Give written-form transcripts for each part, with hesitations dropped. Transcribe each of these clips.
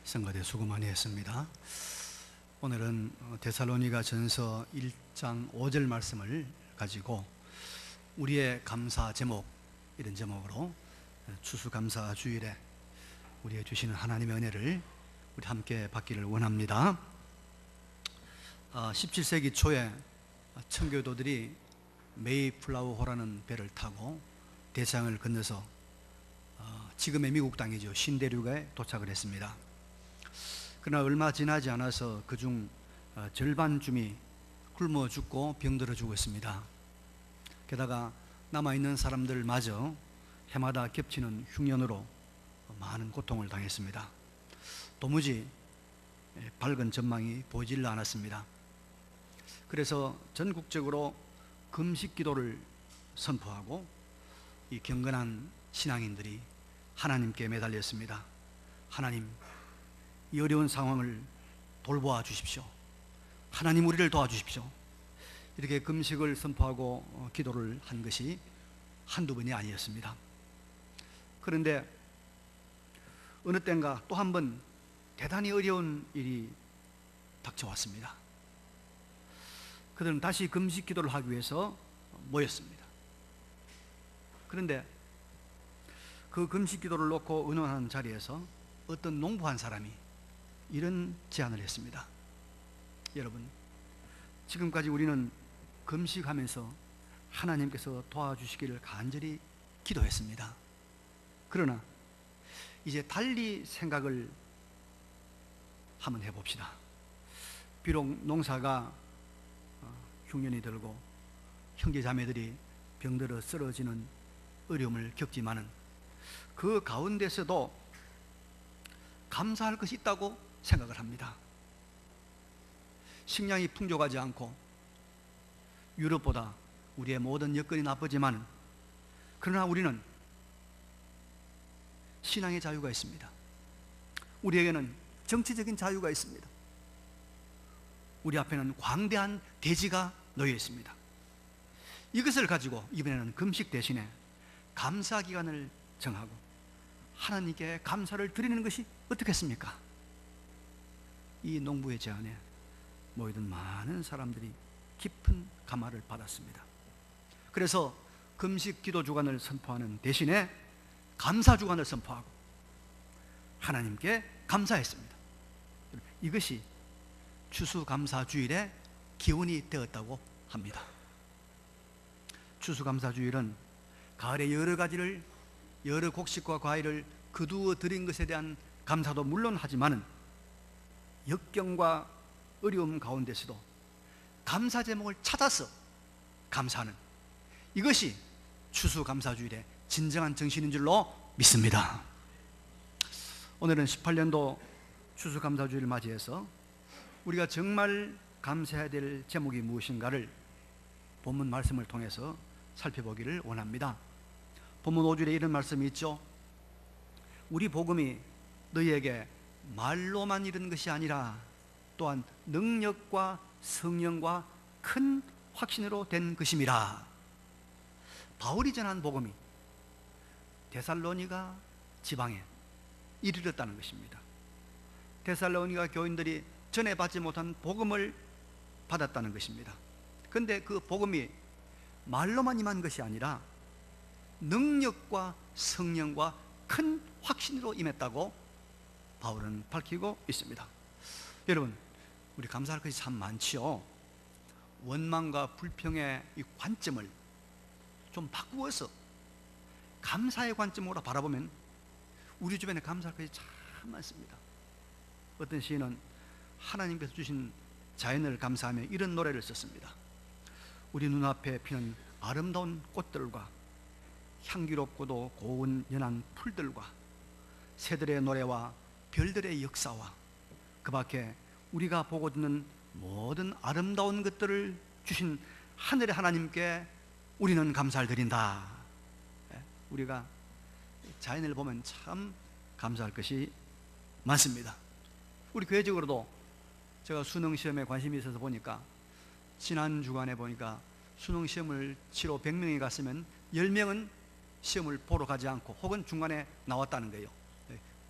성가대 수고 많이 했습니다. 오늘은 데살로니가 전서 1장 5절 말씀을 가지고 우리의 감사 제목, 이런 제목으로 추수감사 주일에 우리에게 주시는 하나님의 은혜를 우리 함께 받기를 원합니다. 17세기 초에 청교도들이 메이플라워호라는 배를 타고 대서양을 건너서 지금의 미국 땅이죠, 신대륙에 도착을 했습니다. 그러나 얼마 지나지 않아서 그중 절반쯤이 굶어 죽고 병들어 죽었습니다. 게다가 남아있는 사람들마저 해마다 겹치는 흉년으로 많은 고통을 당했습니다. 도무지 밝은 전망이 보이질 않았습니다. 그래서 전국적으로 금식 기도를 선포하고 이 경건한 신앙인들이 하나님께 매달렸습니다. 하나님, 이 어려운 상황을 돌보아 주십시오. 하나님, 우리를 도와주십시오. 이렇게 금식을 선포하고 기도를 한 것이 한두 번이 아니었습니다. 그런데 어느 땐가 또 한 번 대단히 어려운 일이 닥쳐왔습니다. 그들은 다시 금식 기도를 하기 위해서 모였습니다. 그런데 그 금식 기도를 놓고 의논하는 자리에서 어떤 농부 한 사람이 이런 제안을 했습니다. 여러분, 지금까지 우리는 금식하면서 하나님께서 도와주시기를 간절히 기도했습니다. 그러나 이제 달리 생각을 한번 해봅시다. 비록 농사가 흉년이 들고 형제자매들이 병들어 쓰러지는 어려움을 겪지만은 그 가운데서도 감사할 것이 있다고 생각을 합니다. 식량이 풍족하지 않고 유럽보다 우리의 모든 여건이 나쁘지만 그러나 우리는 신앙의 자유가 있습니다. 우리에게는 정치적인 자유가 있습니다. 우리 앞에는 광대한 대지가 놓여 있습니다. 이것을 가지고 이번에는 금식 대신에 감사 기간을 정하고 하나님께 감사를 드리는 것이 어떻겠습니까? 이 농부의 제안에 모이던 많은 사람들이 깊은 감화를 받았습니다. 그래서 금식 기도 주간을 선포하는 대신에 감사 주간을 선포하고 하나님께 감사했습니다. 이것이 추수감사주일의 기원이 되었다고 합니다. 추수감사주일은 가을에 여러 곡식과 과일을 거두어 드린 것에 대한 감사도 물론 하지만은 역경과 어려움 가운데서도 감사 제목을 찾아서 감사하는, 이것이 추수감사주일의 진정한 정신인 줄로 믿습니다. 오늘은 18년도 추수감사주일을 맞이해서 우리가 정말 감사해야 될 제목이 무엇인가를 본문 말씀을 통해서 살펴보기를 원합니다. 본문 5절에 이런 말씀이 있죠. 우리 복음이 너희에게 말로만 이른 것이 아니라 또한 능력과 성령과 큰 확신으로 된 것임이라. 바울이 전한 복음이 데살로니가 지방에 이르렀다는 것입니다. 데살로니가 교인들이 전해받지 못한 복음을 받았다는 것입니다. 그런데 그 복음이 말로만 임한 것이 아니라 능력과 성령과 큰 확신으로 임했다고 바울은 밝히고 있습니다. 여러분, 우리 감사할 것이 참 많지요. 원망과 불평의 이 관점을 좀 바꾸어서 감사의 관점으로 바라보면 우리 주변에 감사할 것이 참 많습니다. 어떤 시인은 하나님께서 주신 자연을 감사하며 이런 노래를 썼습니다. 우리 눈앞에 피는 아름다운 꽃들과 향기롭고도 고운 연한 풀들과 새들의 노래와 별들의 역사와 그 밖에 우리가 보고 듣는 모든 아름다운 것들을 주신 하늘의 하나님께 우리는 감사를 드린다. 우리가 자연을 보면 참 감사할 것이 많습니다. 우리 교회적으로도 제가 수능시험에 관심이 있어서 보니까 지난 주간에 보니까 수능시험을 치러 100명이 갔으면 10명은 시험을 보러 가지 않고 혹은 중간에 나왔다는 거예요.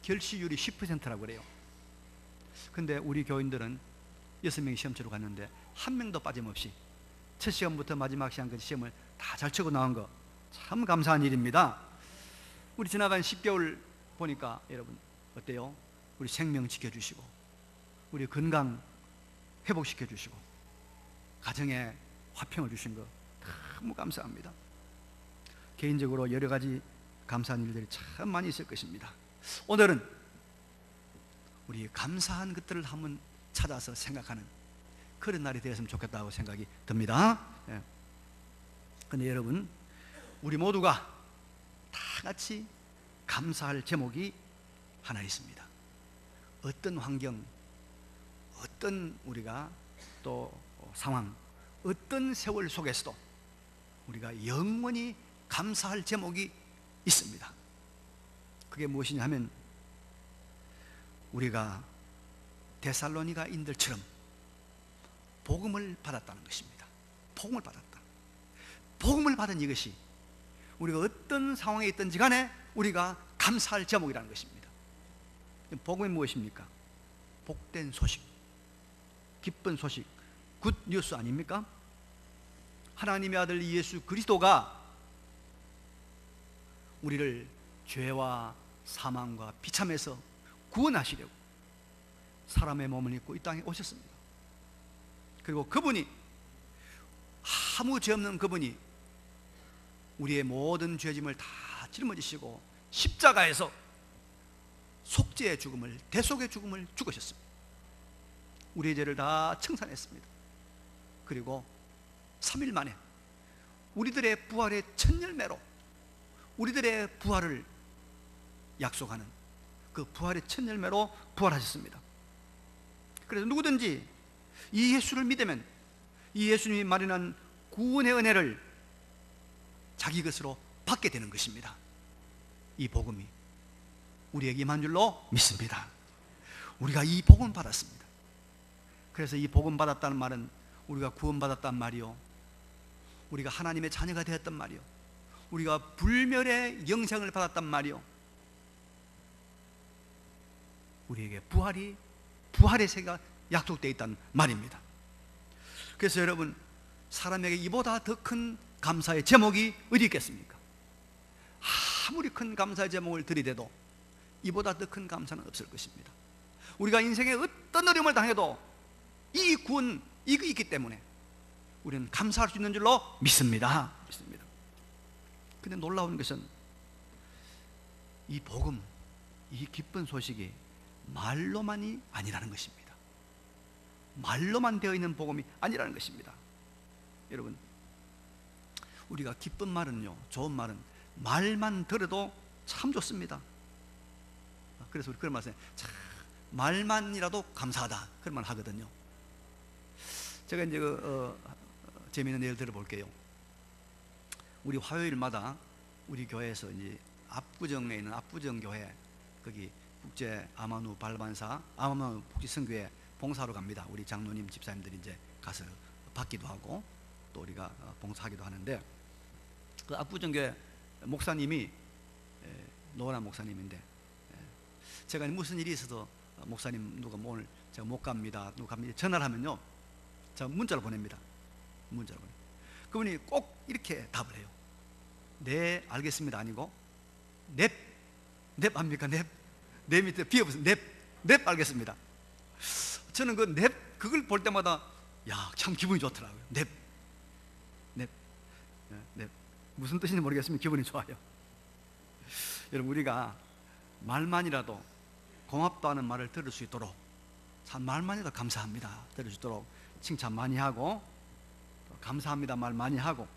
결시율이 10%라고 그래요. 근데 우리 교인들은 6명이 시험 치러 갔는데 한 명도 빠짐없이 첫 시험부터 마지막 시험까지 시험을 다 잘 치고 나온 거 참 감사한 일입니다. 우리 지나간 10개월 보니까 여러분 어때요? 우리 생명 지켜주시고 우리 건강 회복시켜 주시고 가정에 화평을 주신 거 너무 감사합니다. 개인적으로 여러 가지 감사한 일들이 참 많이 있을 것입니다. 오늘은 우리 감사한 것들을 한번 찾아서 생각하는 그런 날이 되었으면 좋겠다고 생각이 듭니다. 그런데 여러분, 우리 모두가 다 같이 감사할 제목이 하나 있습니다. 어떤 환경, 어떤 우리가 또 상황, 어떤 세월 속에서도 우리가 영원히 감사할 제목이 있습니다. 그게 무엇이냐 하면 우리가 데살로니가인들처럼 복음을 받았다는 것입니다. 복음을 받았다. 복음을 받은 이것이 우리가 어떤 상황에 있든지 간에 우리가 감사할 제목이라는 것입니다. 복음이 무엇입니까? 복된 소식, 기쁜 소식, 굿 뉴스 아닙니까? 하나님의 아들 예수 그리스도가 우리를 죄와 사망과 비참에서 구원하시려고 사람의 몸을 입고 이 땅에 오셨습니다. 그리고 그분이, 아무 죄 없는 그분이 우리의 모든 죄짐을 다 짊어지시고 십자가에서 속죄의 죽음을, 대속의 죽음을 죽으셨습니다. 우리의 죄를 다 청산했습니다. 그리고 3일 만에 우리들의 부활의 첫 열매로 우리들의 부활을 약속하는 그 부활의 첫 열매로 부활하셨습니다. 그래서 누구든지 이 예수를 믿으면 이 예수님이 마련한 구원의 은혜를 자기 것으로 받게 되는 것입니다. 이 복음이 우리에게 임한 줄로 믿습니다. 우리가 이 복음 받았습니다. 그래서 이 복음 받았다는 말은 우리가 구원받았단 말이요, 우리가 하나님의 자녀가 되었단 말이요, 우리가 불멸의 영생을 받았단 말이요, 우리에게 부활의 세계가 약속되어 있다는 말입니다. 그래서 여러분, 사람에게 이보다 더 큰 감사의 제목이 어디 있겠습니까? 아무리 큰 감사의 제목을 들이대도 이보다 더 큰 감사는 없을 것입니다. 우리가 인생에 어떤 어려움을 당해도 이 구원, 이거 있기 때문에 우리는 감사할 수 있는 줄로 믿습니다. 근데 놀라운 것은 이 복음, 이 기쁜 소식이 말로만이 아니라는 것입니다. 말로만 되어 있는 복음이 아니라는 것입니다. 여러분, 우리가 기쁜 말은요, 좋은 말은 말만 들어도 참 좋습니다. 그래서 우리 그런 말씀, 말만이라도 감사하다, 그런 말 하거든요. 제가 이제 재미있는 예를 들어볼게요. 우리 화요일마다 우리 교회에서 이제 압구정에 있는 압구정 교회, 거기 국제 아마누 발반사 아마누 복지선교회 봉사로 갑니다. 우리 장로님 집사님들이 이제 가서 받기도 하고 또 우리가 봉사하기도 하는데, 그 압구정 교회 목사님이 노란 목사님인데, 제가 무슨 일이 있어서 목사님 누가 오늘 제가 못 갑니다, 누가 갑니다 전화를 하면요, 제가 문자를 보냅니다. 문자를 보내. 그분이 꼭 이렇게 답을 해요. 네 알겠습니다 아니고 넵 합니까? 넵 밑에 비어붙은 넵 알겠습니다. 저는 그 넵 그걸 볼 때마다 야, 참 기분이 좋더라고요. 넵 무슨 뜻인지 모르겠으면 기분이 좋아요. 여러분, 우리가 말만이라도 고맙다는 말을 들을 수 있도록, 참 말만이라도 감사합니다 들을 수 있도록 칭찬 많이 하고, 감사합니다 말 많이 하고,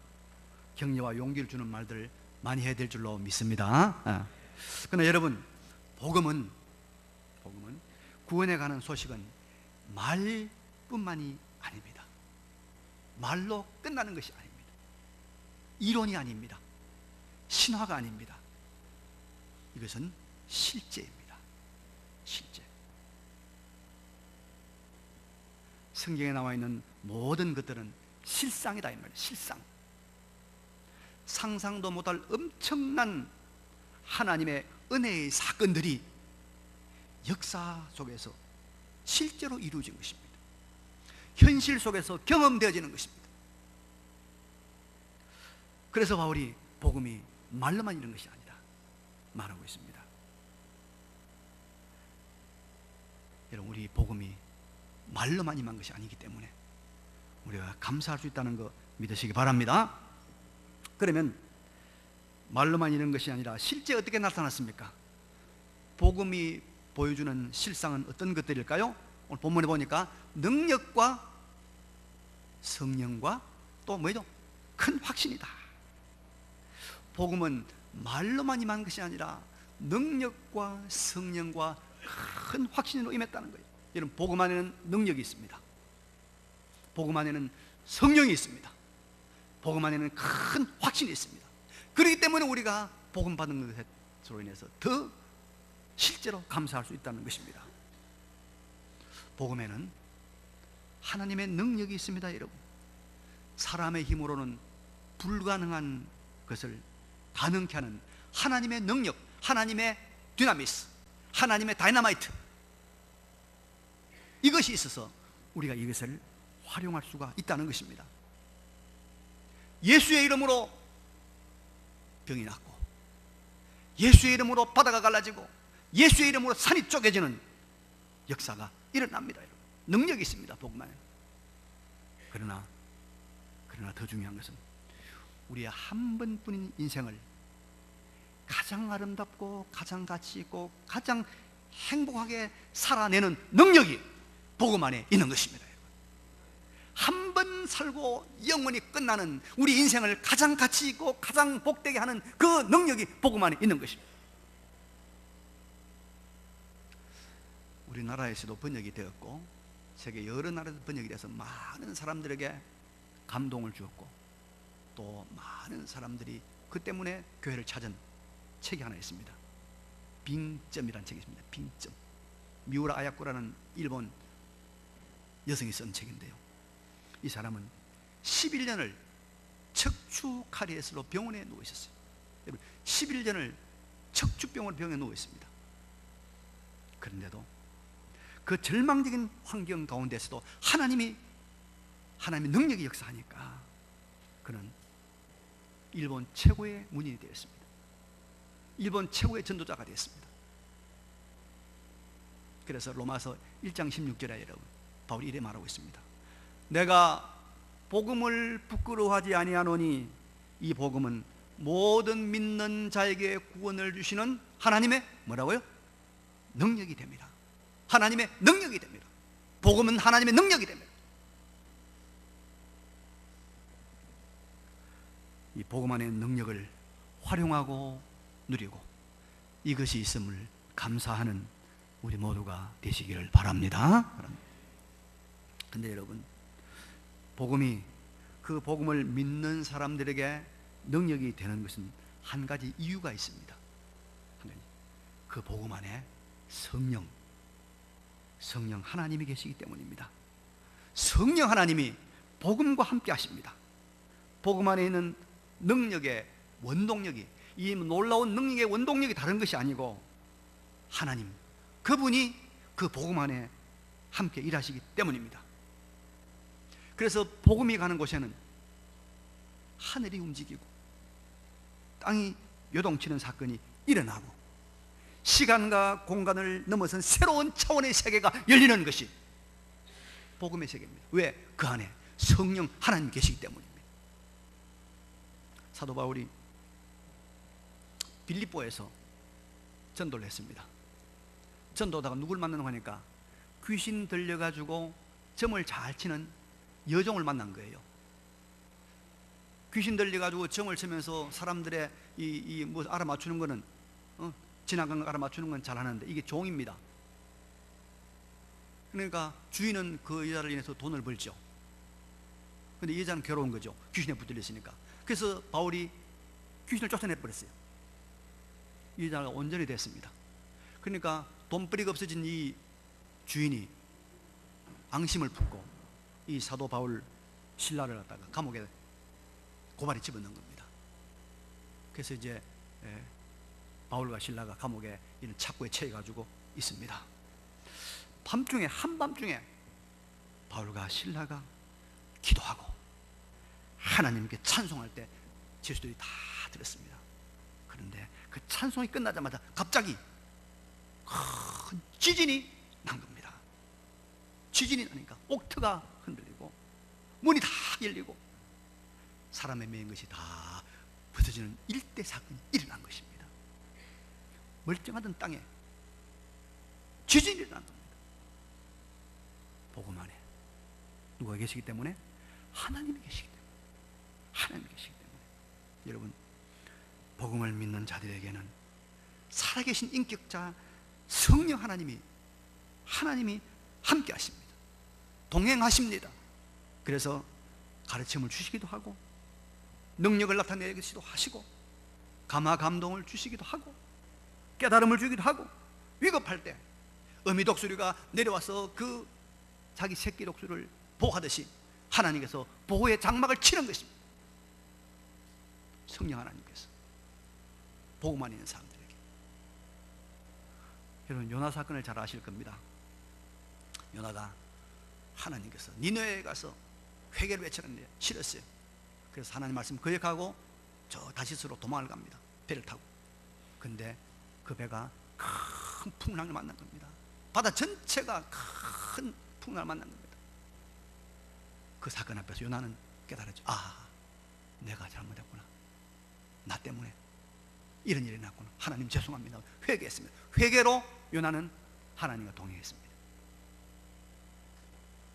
격려와 용기를 주는 말들을 많이 해야 될 줄로 믿습니다. 그러나 여러분, 복음은 구원에 관한 소식은 말뿐만이 아닙니다. 말로 끝나는 것이 아닙니다. 이론이 아닙니다. 신화가 아닙니다. 이것은 실제입니다. 실제. 성경에 나와 있는 모든 것들은 실상이다 이 말이에요. 실상. 상상도 못할 엄청난 하나님의 은혜의 사건들이 역사 속에서 실제로 이루어진 것입니다. 현실 속에서 경험되어지는 것입니다. 그래서 바울이 복음이 말로만 이런 것이 아니라 말하고 있습니다. 여러분, 우리 복음이 말로만 임한 것이 아니기 때문에 우리가 감사할 수 있다는 거 믿으시기 바랍니다. 그러면 말로만 이런 것이 아니라 실제 어떻게 나타났습니까? 복음이 보여주는 실상은 어떤 것들일까요? 오늘 본문에 보니까 능력과 성령과 또 뭐죠? 큰 확신이다. 복음은 말로만 임한 것이 아니라 능력과 성령과 큰 확신으로 임했다는 거예요. 여러분, 복음 안에는 능력이 있습니다. 복음 안에는 성령이 있습니다. 복음 안에는 큰 확신이 있습니다. 그렇기 때문에 우리가 복음 받은 것으로 인해서 더 실제로 감사할 수 있다는 것입니다. 복음에는 하나님의 능력이 있습니다. 여러분, 사람의 힘으로는 불가능한 것을 가능케 하는 하나님의 능력, 하나님의 디나미스, 하나님의 다이나마이트, 이것이 있어서 우리가 이것을 활용할 수가 있다는 것입니다. 예수의 이름으로 병이 낫고, 예수의 이름으로 바다가 갈라지고, 예수의 이름으로 산이 쪼개지는 역사가 일어납니다. 여러분, 능력이 있습니다, 복음 안에. 그러나 더 중요한 것은 우리의 한 번뿐인 인생을 가장 아름답고 가장 가치 있고 가장 행복하게 살아내는 능력이 복음 안에 있는 것입니다. 한 번 살고 영원히 끝나는 우리 인생을 가장 가치 있고 가장 복되게 하는 그 능력이 복음 안에 있는 것입니다. 우리나라에서도 번역이 되었고 세계 여러 나라에서 번역이 돼서 많은 사람들에게 감동을 주었고, 또 많은 사람들이 그 때문에 교회를 찾은 책이 하나 있습니다. 빙점이라는 책이 있습니다. 빙점. 미우라 아야코라는 일본 여성이 쓴 책인데요, 이 사람은 11년을 척추 카리에스로 병원에 누워 있었어요. 11년을 척추병원 병원에 누워 있습니다. 그런데도 그 절망적인 환경 가운데서도 하나님의 능력이 역사하니까 그는 일본 최고의 문인이 되었습니다. 일본 최고의 전도자가 되었습니다. 그래서 로마서 1장 16절에 여러분, 바울이 이래 말하고 있습니다. 내가 복음을 부끄러워하지 아니하노니 이 복음은 모든 믿는 자에게 구원을 주시는 하나님의 뭐라고요? 능력이 됩니다. 하나님의 능력이 됩니다. 복음은 하나님의 능력이 됩니다. 이 복음 안의 능력을 활용하고 누리고 이것이 있음을 감사하는 우리 모두가 되시기를 바랍니다. 근데 여러분, 복음이, 그 복음을 믿는 사람들에게 능력이 되는 것은 한 가지 이유가 있습니다. 그 복음 안에 성령 하나님이 계시기 때문입니다. 성령 하나님이 복음과 함께 하십니다. 복음 안에 있는 능력의 원동력이, 이 놀라운 능력의 원동력이 다른 것이 아니고 하나님, 그분이 그 복음 안에 함께 일하시기 때문입니다. 그래서 복음이 가는 곳에는 하늘이 움직이고 땅이 요동치는 사건이 일어나고 시간과 공간을 넘어선 새로운 차원의 세계가 열리는 것이 복음의 세계입니다. 왜? 그 안에 성령 하나님 계시기 때문입니다. 사도 바울이 빌립보에서 전도를 했습니다. 전도하다가 누굴 만나는 거니까 귀신 들려가지고 점을 잘 치는 여종을 만난 거예요. 귀신 들려가지고 점을 치면서 사람들의 뭐 알아맞추는 거는 지나간 거 알아맞추는 건 잘하는데 이게 종입니다. 그러니까 주인은 그 여자를 인해서 돈을 벌죠. 근데 이 여자는 괴로운 거죠. 귀신에 붙들렸으니까. 그래서 바울이 귀신을 쫓아내버렸어요. 이 여자가 온전히 됐습니다. 그러니까 돈벌이가 없어진 이 주인이 앙심을 품고 이 사도 바울 신라를 갖다가 감옥에 고발에 집어넣은 겁니다. 그래서 이제 바울과 신라가 감옥에 이런 착고에 처해 가지고 있습니다. 밤중에, 한밤중에 바울과 실라가 기도하고 하나님께 찬송할 때 제수들이 다 들었습니다. 그런데 그 찬송이 끝나자마자 갑자기 큰 지진이 난 겁니다. 지진이 나니까 옥터가 흔들리고 문이 다 열리고 사람의 매인 것이 다 부서지는 일대 사건이 일어난 것입니다. 멀쩡하던 땅에 지진이 일어난 겁니다. 복음 안에 누가 계시기 때문에? 하나님이 계시기 때문에. 하나님이 계시기 때문에. 여러분, 복음을 믿는 자들에게는 살아계신 인격자 성령 하나님이 함께 하십니다. 동행하십니다. 그래서 가르침을 주시기도 하고 능력을 나타내기도 하시고 감화 감동을 주시기도 하고 깨달음을 주기도 하고 위급할 때 어미 독수리가 내려와서 그 자기 새끼 독수리를 보호하듯이 하나님께서 보호의 장막을 치는 것입니다. 성령 하나님께서 복음만 있는 사람들에게. 여러분, 요나 사건을 잘 아실 겁니다. 요나가 하나님께서 니느웨에 가서 회개를 외치는데 싫었어요. 그래서 하나님 말씀 거역하고 저 다시스로 도망을 갑니다. 배를 타고. 근데 그 배가 큰 풍랑을 만난 겁니다. 바다 전체가 큰 풍랑을 만난 겁니다. 그 사건 앞에서 요나는 깨달았죠. 아, 내가 잘못했구나. 나 때문에 이런 일이 났구나. 하나님 죄송합니다. 회개했습니다. 회개로 요나는 하나님과 동행했습니다.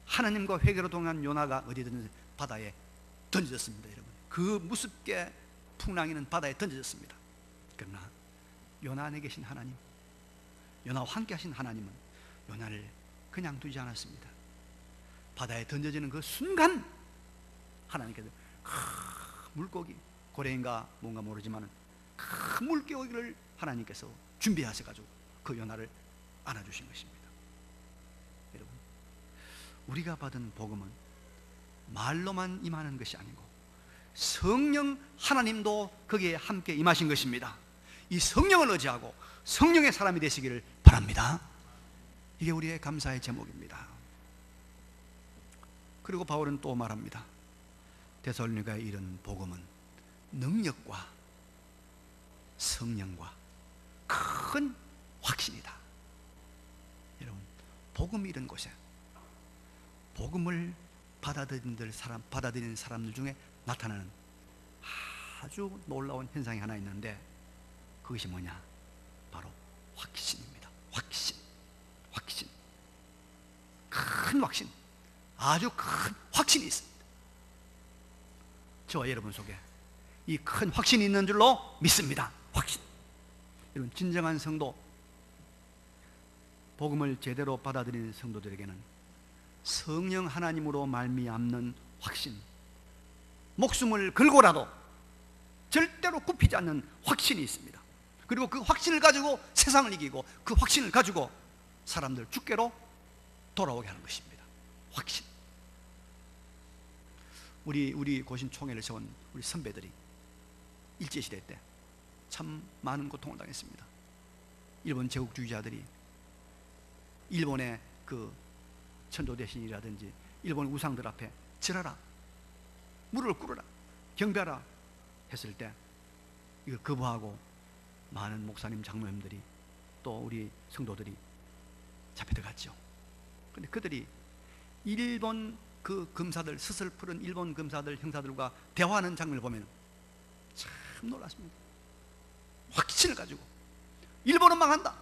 하나님과 회개로 동행한 요나가 어디든지 바다에 던져졌습니다. 여러분, 그 무섭게 풍랑이는 바다에 던져졌습니다. 그러나 요나 안에 계신 하나님, 요나와 함께 하신 하나님은 요나를 그냥 두지 않았습니다. 바다에 던져지는 그 순간 하나님께서 물고기, 고래인가 뭔가 모르지만 큰 물고기를 하나님께서 준비하셔가지고 그 요나를 안아주신 것입니다. 여러분, 우리가 받은 복음은 말로만 임하는 것이 아니고 성령 하나님도 거기에 함께 임하신 것입니다. 이 성령을 의지하고 성령의 사람이 되시기를 바랍니다. 이게 우리의 감사의 제목입니다. 그리고 바울은 또 말합니다. 데살로니가에 이른 복음은 능력과 성령과 큰 확신이다. 여러분, 복음이 이런 곳에 복음을 받아들이는 사람들 중에 나타나는 아주 놀라운 현상이 하나 있는데 그것이 뭐냐? 바로 확신입니다. 확신. 큰 확신. 아주 큰 확신이 있습니다. 저와 여러분 속에 이 큰 확신이 있는 줄로 믿습니다. 확신. 여러분, 진정한 성도, 복음을 제대로 받아들이는 성도들에게는 성령 하나님으로 말미암는 확신, 목숨을 걸고라도 절대로 굽히지 않는 확신이 있습니다. 그리고 그 확신을 가지고 세상을 이기고 그 확신을 가지고 사람들 주께로 돌아오게 하는 것입니다. 확신. 우리 고신 총회를 세운 우리 선배들이 일제시대 때 참 많은 고통을 당했습니다. 일본 제국주의자들이 일본의 그 천도대신이라든지 일본 우상들 앞에 절하라, 무릎을 꿇어라, 경배하라 했을 때 이걸 거부하고 많은 목사님, 장로님들이 또 우리 성도들이 잡혀 들어갔죠. 그런데 그들이 일본 그 검사들, 스스로 푸른 일본 검사들, 형사들과 대화하는 장면을 보면 참 놀랐습니다. 확신을 가지고 일본은 망한다,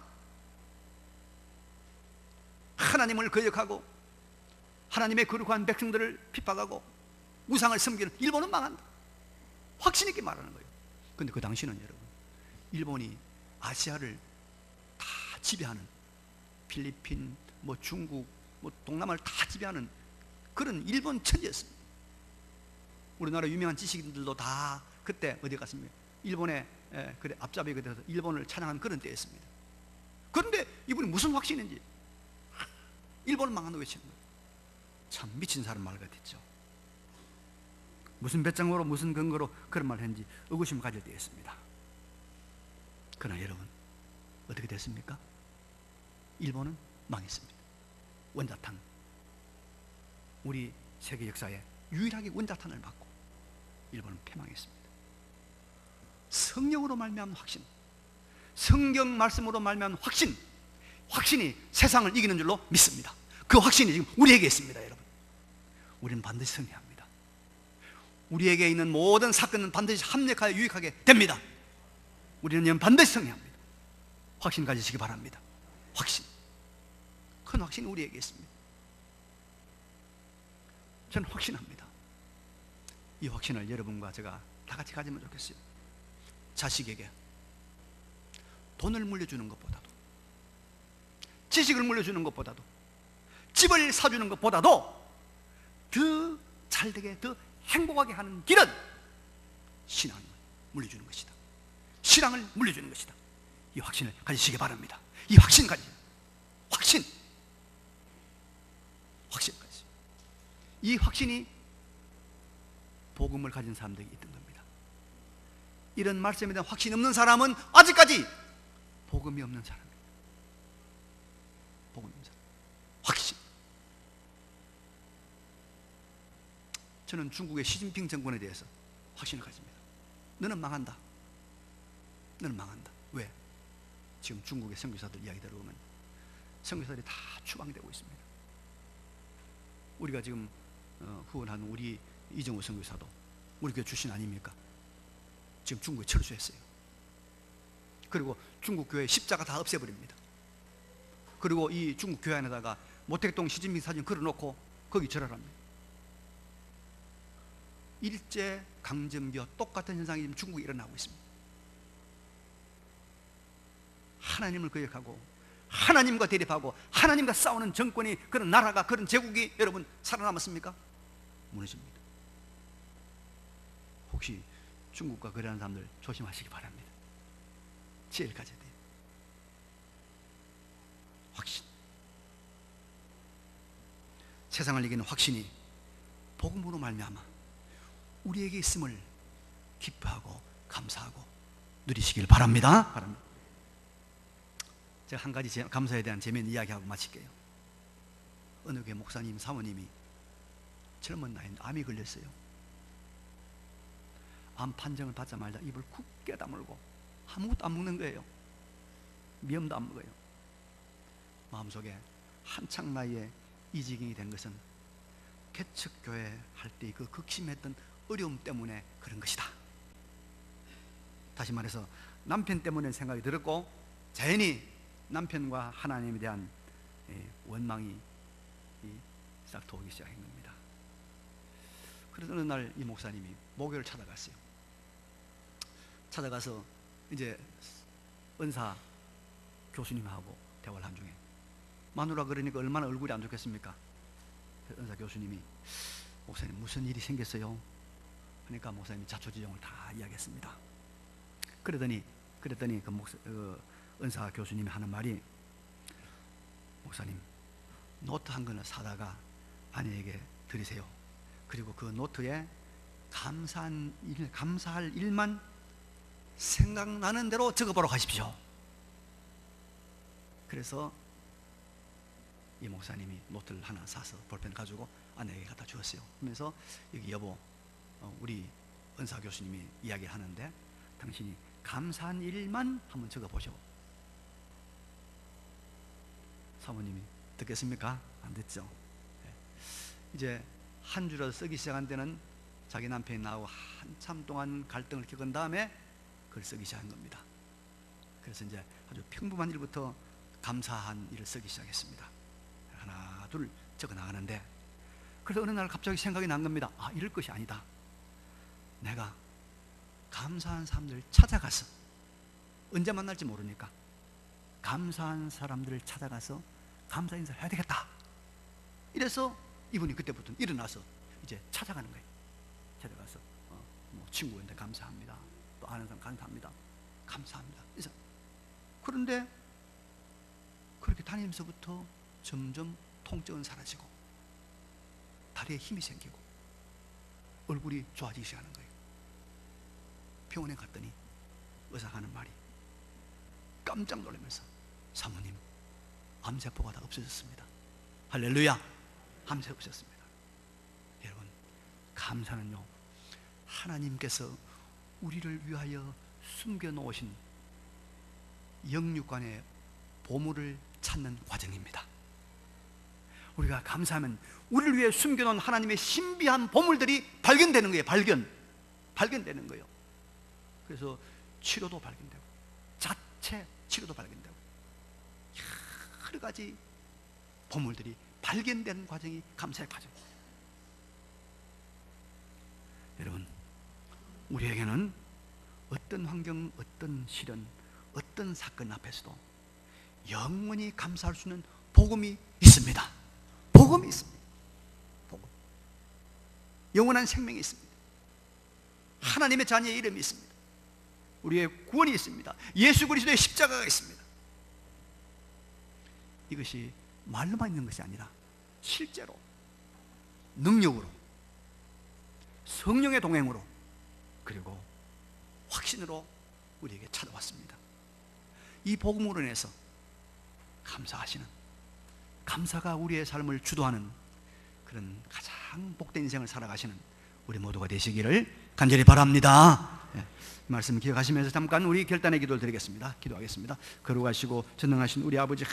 하나님을 거역하고 하나님의 거룩한 백성들을 핍박하고 우상을 섬기는 일본은 망한다, 확신 있게 말하는 거예요. 그런데 그 당시는 여러분, 일본이 아시아를 다 지배하는, 필리핀, 뭐 중국, 뭐 동남아를 다 지배하는 그런 일본 천지였습니다. 우리나라 유명한 지식인들도 다 그때 어디 갔습니까? 일본의 그래 앞잡이가 돼서 일본을 찬양한 그런 때였습니다. 그런데 이분이 무슨 확신인지 일본을 망한다고 외치는 거예요. 참 미친 사람 말 같았죠. 무슨 배짱으로 무슨 근거로 그런 말을 했는지 의구심 가질 때였습니다. 그러나 여러분, 어떻게 됐습니까? 일본은 망했습니다. 원자탄, 우리 세계 역사에 유일하게 원자탄을 맞고 일본은 패망했습니다. 성령으로 말미암은 확신, 성경 말씀으로 말미암은 확신, 확신이 세상을 이기는 줄로 믿습니다. 그 확신이 지금 우리에게 있습니다. 여러분, 우리는 반드시 승리합니다. 우리에게 있는 모든 사건은 반드시 합력하여 유익하게 됩니다. 우리는 반드시 승리합니다. 확신 가지시기 바랍니다. 확신, 큰 확신이 우리에게 있습니다. 저는 확신합니다. 이 확신을 여러분과 제가 다 같이 가지면 좋겠어요. 자식에게 돈을 물려주는 것보다도, 지식을 물려주는 것보다도, 집을 사주는 것보다도 더 잘되게, 더 행복하게 하는 길은 신앙을 물려주는 것이다. 신앙을 물려주는 것이다. 이 확신을 가지시기 바랍니다. 이 확신 가지, 확신까지. 이 확신이 복음을 가진 사람들에게 있던 겁니다. 이런 말씀에 대한 확신이 없는 사람은 아직까지 복음이 없는 사람입니다. 복음이 없는 사람. 확신. 저는 중국의 시진핑 정권에 대해서 확신을 가집니다. 너는 망한다. 너는 망한다. 왜? 지금 중국의 선교사들 이야기 들어보면 선교사들이 다 추방되고 있습니다. 우리가 지금 후원하는 우리 이정우 선교사도 우리 교회 출신 아닙니까? 지금 중국에 철수했어요. 그리고 중국 교회 십자가 다 없애버립니다. 그리고 이 중국 교회 안에다가 모택동 시진핑 사진 걸어놓고 거기 절하랍니다. 일제 강점기와 똑같은 현상이 지금 중국에 일어나고 있습니다. 하나님을 거역하고 하나님과 대립하고 하나님과 싸우는 정권이, 그런 나라가, 그런 제국이 여러분 살아남았습니까? 무너집니다. 혹시 중국과 거래하는 사람들 조심하시기 바랍니다. 지혜를 가져야 돼요. 확신. 세상을 이기는 확신이 복음으로 말미암아 우리에게 있음을 기뻐하고 감사하고 누리시길 바랍니다. 제가 한 가지 감사에 대한 재미있는 이야기하고 마칠게요. 어느 교회 목사님, 사모님이 젊은 나이에 암이 걸렸어요. 암 판정을 받자마자 입을 굳게 다물고 아무것도 안 먹는 거예요. 미음도 안 먹어요. 마음속에 한창 나이에 이 지경이 된 것은 개척교회 할 때 그 극심했던 어려움 때문에 그런 것이다. 다시 말해서 남편 때문에 생각이 들었고, 자연히 남편과 하나님에 대한 원망이 싹 도기 시작한 겁니다. 그래서 어느 날 이 목사님이 목요를 찾아갔어요. 찾아가서 이제 은사 교수님하고 대화를 한 중에, 마누라 그러니까 얼마나 얼굴이 안 좋겠습니까? 은사 교수님이, 목사님 무슨 일이 생겼어요? 그러니까 목사님이 자초지종을 다 이야기했습니다. 그랬더니 그 은사 교수님이 하는 말이, 목사님 노트 한 권을 사다가 아내에게 드리세요. 그리고 그 노트에 감사할 일만 생각나는 대로 적어보러 가십시오. 그래서 이 목사님이 노트를 하나 사서 볼펜 가지고 아내에게 갖다 주었어요. 그러면서 여기 여보, 우리 은사 교수님이 이야기하는데 당신이 감사한 일만 한번 적어보시오. 사모님이 듣겠습니까? 안 듣죠. 이제 한 줄을 쓰기 시작한 데는 자기 남편이 나하고 한참 동안 갈등을 겪은 다음에 그걸 쓰기 시작한 겁니다. 그래서 이제 아주 평범한 일부터 감사한 일을 쓰기 시작했습니다. 하나 둘 적어 나가는데, 그래서 어느 날 갑자기 생각이 난 겁니다. 아, 이럴 것이 아니다. 내가 감사한 사람들을 찾아가서, 언제 만날지 모르니까 감사한 사람들을 찾아가서 감사 인사를 해야 되겠다. 이래서 이분이 그때부터 일어나서 이제 찾아가는 거예요. 찾아가서 뭐 친구한테 감사합니다. 또 아는 사람 감사합니다. 감사합니다. 그래서 그런데 그렇게 다니면서부터 점점 통증은 사라지고 다리에 힘이 생기고 얼굴이 좋아지기 시작하는 거예요. 병원에 갔더니 의사가 하는 말이, 깜짝 놀라면서, 사모님 암세포가 다 없어졌습니다. 할렐루야 하면서 오셨습니다. 여러분, 감사는요, 하나님께서 우리를 위하여 숨겨놓으신 영육간의 보물을 찾는 과정입니다. 우리가 감사하면 우리를 위해 숨겨놓은 하나님의 신비한 보물들이 발견되는 거예요. 발견되는 거예요. 그래서 치료도 발견되고 자체 치료도 발견되고 여러 가지 보물들이 발견되는 과정이 감사의 과정입니다. 여러분, 우리에게는 어떤 환경, 어떤 시련, 어떤 사건 앞에서도 영원히 감사할 수 있는 복음이 있습니다. 복음이 있습니다. 복음. 영원한 생명이 있습니다. 하나님의 자녀의 이름이 있습니다. 우리의 구원이 있습니다. 예수 그리스도의 십자가가 있습니다. 이것이 말로만 있는 것이 아니라 실제로 능력으로, 성령의 동행으로, 그리고 확신으로 우리에게 찾아왔습니다. 이 복음으로 인해서 감사하시는, 감사가 우리의 삶을 주도하는 그런 가장 복된 인생을 살아가시는 우리 모두가 되시기를 간절히 바랍니다. 말씀 기억하시면서 잠깐 우리 결단의 기도를 드리겠습니다. 기도하겠습니다. 걸어가시고 전능하신 우리 아버지